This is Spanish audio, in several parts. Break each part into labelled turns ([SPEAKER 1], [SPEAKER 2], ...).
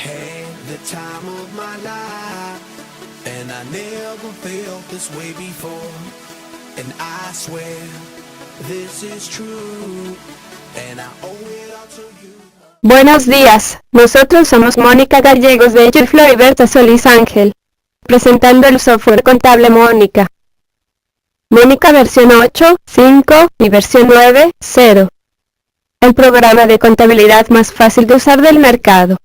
[SPEAKER 1] Had the time of my life, and I never felt this way before. And I swear this is true, and I owe it all to you.
[SPEAKER 2] Buenos días, nosotros somos Mónica Gallegos de Yuflo y Berta Solís Ángel, presentando el software contable Mónica. Mónica versión 8, 5 y versión 9, 0. El programa de contabilidad más fácil de usar del mercado.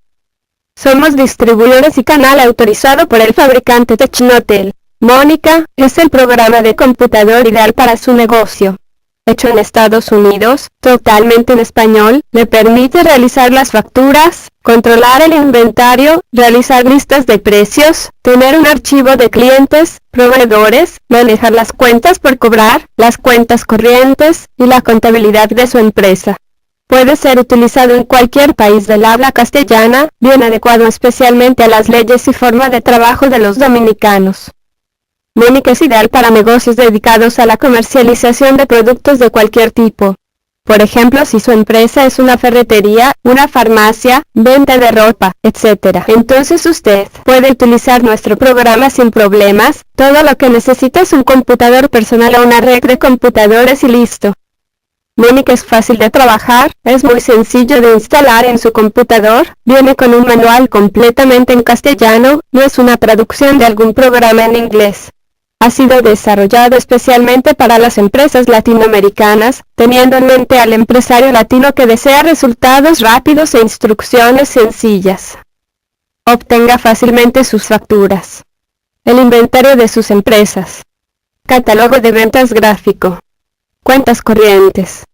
[SPEAKER 2] Somos distribuidores y canal autorizado por el fabricante Technotel. Mónica es el programa de computador ideal para su negocio. Hecho en Estados Unidos, totalmente en español, le permite realizar las facturas, controlar el inventario, realizar listas de precios, tener un archivo de clientes, proveedores, manejar las cuentas por cobrar, las cuentas corrientes y la contabilidad de su empresa. Puede ser utilizado en cualquier país del habla castellana, bien adecuado especialmente a las leyes y forma de trabajo de los dominicanos. Mónica es ideal para negocios dedicados a la comercialización de productos de cualquier tipo. Por ejemplo, si su empresa es una ferretería, una farmacia, venta de ropa, etc. Entonces usted puede utilizar nuestro programa sin problemas. Todo lo que necesita es un computador personal o una red de computadores y listo. Mónica es fácil de trabajar, es muy sencillo de instalar en su computador, viene con un manual completamente en castellano, no es una traducción de algún programa en inglés. Ha sido desarrollado especialmente para las empresas latinoamericanas, teniendo en mente al empresario latino que desea resultados rápidos e instrucciones sencillas. Obtenga fácilmente sus facturas. El inventario de sus empresas. Catálogo de ventas gráfico. Cuentas corrientes.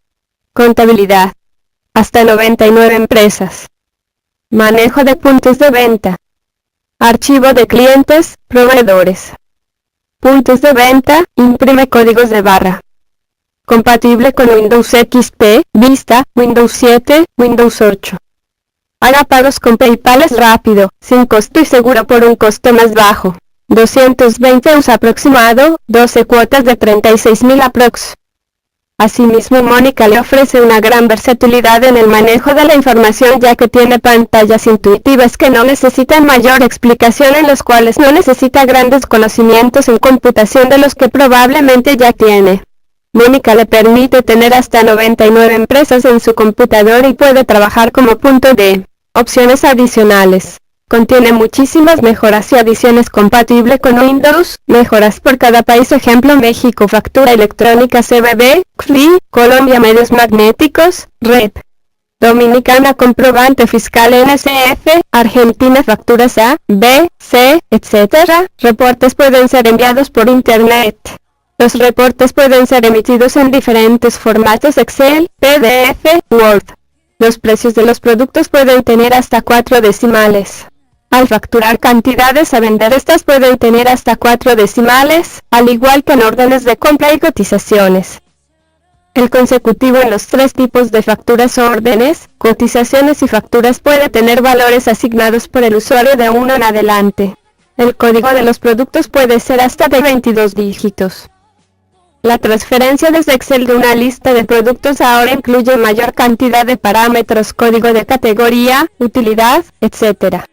[SPEAKER 2] Contabilidad. Hasta 99 empresas. Manejo de puntos de venta. Archivo de clientes, proveedores. Puntos de venta, imprime códigos de barra. Compatible con Windows XP, Vista, Windows 7, Windows 8. Haga pagos con PayPal, es rápido, sin costo y seguro por un costo más bajo. 220 € aproximado, 12 cuotas de 36.000 aprox. Asimismo, Mónica le ofrece una gran versatilidad en el manejo de la información, ya que tiene pantallas intuitivas que no necesitan mayor explicación, en los cuales no necesita grandes conocimientos en computación de los que probablemente ya tiene. Mónica le permite tener hasta 99 empresas en su computador y puede trabajar como punto de opciones adicionales. Contiene muchísimas mejoras y adiciones compatible con Windows, mejoras por cada país, ejemplo México, factura electrónica CBB, CRI, Colombia, medios magnéticos, red. Dominicana, comprobante fiscal NSF, Argentina, facturas A, B, C, etc. Reportes pueden ser enviados por Internet. Los reportes pueden ser emitidos en diferentes formatos: Excel, PDF, Word. Los precios de los productos pueden tener hasta 4 decimales. Al facturar cantidades a vender, estas pueden tener hasta 4 decimales, al igual que en órdenes de compra y cotizaciones. El consecutivo en los 3 tipos de facturas: órdenes, cotizaciones y facturas, puede tener valores asignados por el usuario de 1 en adelante. El código de los productos puede ser hasta de 22 dígitos. La transferencia desde Excel de una lista de productos ahora incluye mayor cantidad de parámetros: código de categoría, utilidad, etc.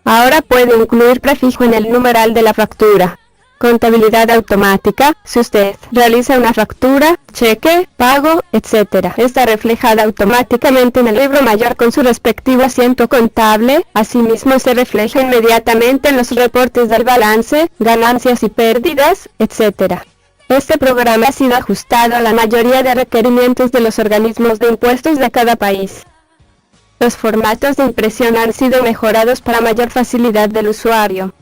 [SPEAKER 2] Ahora puede incluir prefijo en el numeral de la factura. Contabilidad automática: si usted realiza una factura, cheque, pago, etc., está reflejada automáticamente en el libro mayor con su respectivo asiento contable. Asimismo, se refleja inmediatamente en los reportes del balance, ganancias y pérdidas, etc. Este programa ha sido ajustado a la mayoría de requerimientos de los organismos de impuestos de cada país. Los formatos de impresión han sido mejorados para mayor facilidad del usuario.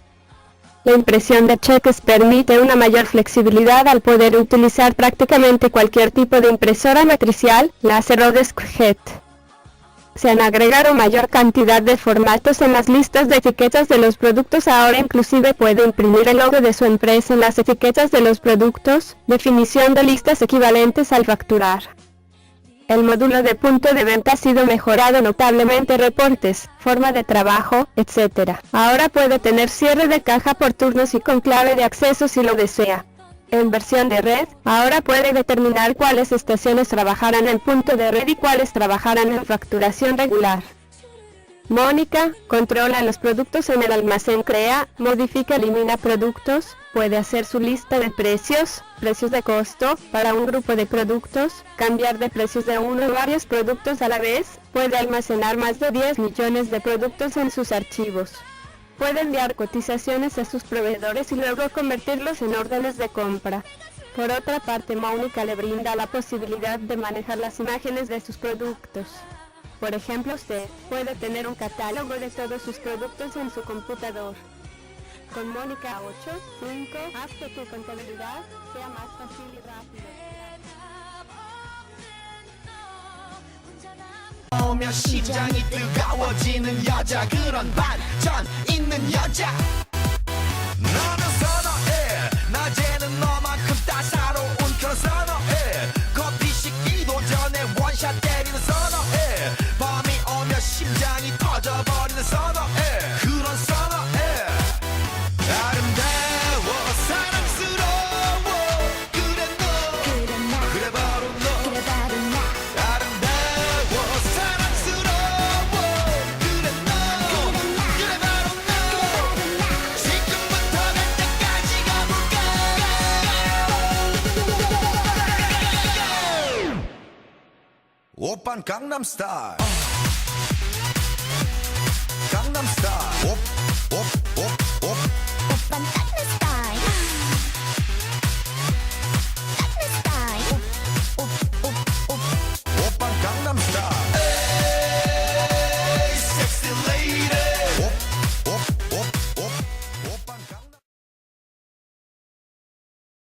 [SPEAKER 2] La impresión de cheques permite una mayor flexibilidad al poder utilizar prácticamente cualquier tipo de impresora matricial, láser o discjet. Se han agregado mayor cantidad de formatos en las listas de etiquetas de los productos. Ahora inclusive puede imprimir el logo de su empresa en las etiquetas de los productos. Definición de listas equivalentes al facturar. El módulo de punto de venta ha sido mejorado notablemente: reportes, forma de trabajo, etc. Ahora puede tener cierre de caja por turnos y con clave de acceso si lo desea. En versión de red, ahora puede determinar cuáles estaciones trabajarán en punto de red y cuáles trabajarán en facturación regular. Mónica controla los productos en el almacén, crea, modifica, elimina productos, puede hacer su lista de precios, precios de costo para un grupo de productos, cambiar de precios de uno o varios productos a la vez, puede almacenar más de 10 millones de productos en sus archivos. Puede enviar cotizaciones a sus proveedores y luego convertirlos en órdenes de compra. Por otra parte, Mónica le brinda la posibilidad de manejar las imágenes de sus productos. Por ejemplo, usted puede tener un catálogo de todos sus productos en su computador. Con Mónica 8.5, haz que tu contabilidad sea más fácil y rápida.
[SPEAKER 1] 오면 심장이 뜨거워지는 여자 그런 반전 있는 여자 너는 선어해 낮에는 너만큼 따사로운 그런 선어해 커피 식기도 전에 원샷 때리는 선어해 밤이 오면 심장이 터져버리는 선어해 그런 선어해 아름다워 사랑스러워 그래 너 그래 바로 너 아름다워 사랑스러워 그래 너 그래 바로 너 지금부터 갈 때까지 가볼까 오빤 강남스타일 강남스타일 옵